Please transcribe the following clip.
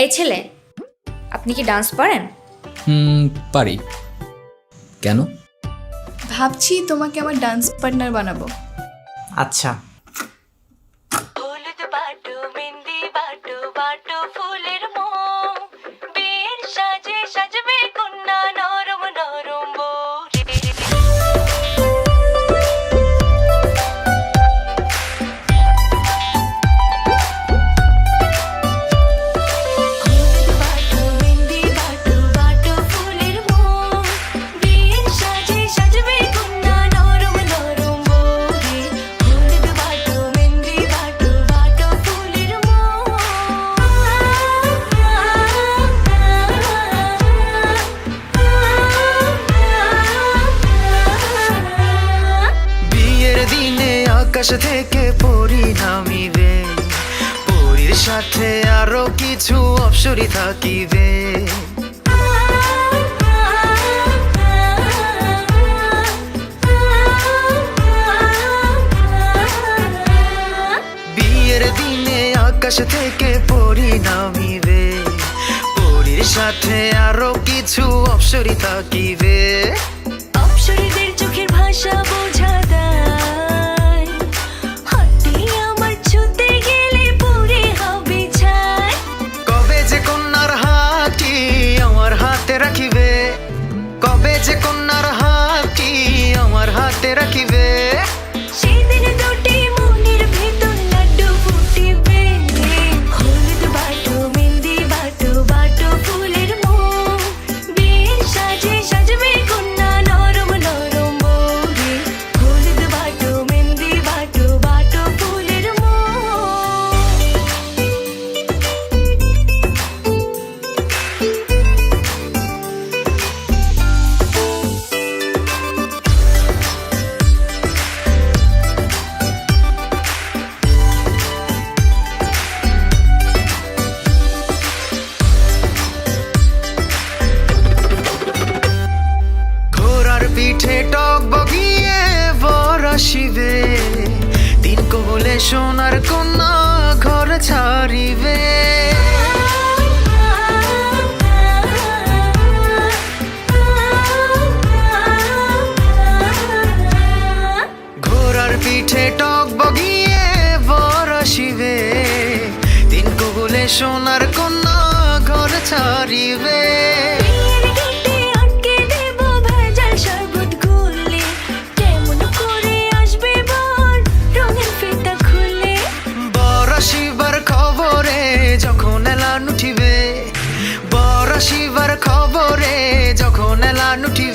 এই ছেলে, আপনি কি ডান্স পারেন? পারি। কেন? ভাবছি তোমাকে আমার ডান্স পার্টনার বানাবো। আচ্ছা। হলুদ বাটো মেহেন্দি বাটো বাটো ফুলের মোম, বিয়ের সাজে সাজবে কন্যা নরম নরম বউরে। হলুদ বাটো মেহেন্দি বাটো বাটো ফুলের মোম, বিয়ের সাজে সাজবে কন্যা নরম নরম বউরে। হলুদ বাটো মেহেন্দি বাটো বাটো ফুলের বিয়ের দিনে আকাশ থেকে পরি নামিবে, পরীর সাথে আরো কিছু অপ্সরী থাকিবে। বিয়ের দিনে আকাশ থেকে পরি নামিবে, পরীর সাথে আরো কিছু অপ্সরী থাকিবে। অপ্সরীদের চোখের ভাষা বোঝা দায়, হাতে আমার ছুতে গেলে পুরে হবে ছাই। কবে যে কন্যার হাতটি আমার হাতে রাখিবে, কবে যে কন্যার হাতটি আমার হাতে রাখিবে। সেদিন দুটি মনের ভেতর লাড্ডু ফুটিবে। হলুদ বাটো মেহেন্দি বাটো বাটো ফুলের মোম, বিয়ের সাজে সাজবে কন্যা নরম নরম বউরে। হলুদ বাটো মেহেন্দি বাটো বাটো ফুলের মোম। ঘোড়ার পিঠে টক বগিয়ে বর আসিবে, তিন কবলে সোনার কন্যা ঘর ছাড়িবে। ঘোড়ার পিঠে টক বগিয়ে বর আসিবে, তিন কবলে সোনার কন্যা ঘর ছাড়িবে। বিয়ের গেটে আটকে দেব ভেজাল শরবত গুলে, কেমন করে আসবে বর রঙিন ফিতা খুলে। বর আসিবার খবরে যখন এলান উঠিবে, বর আসিবার খবরে যখন এলান উঠিবে।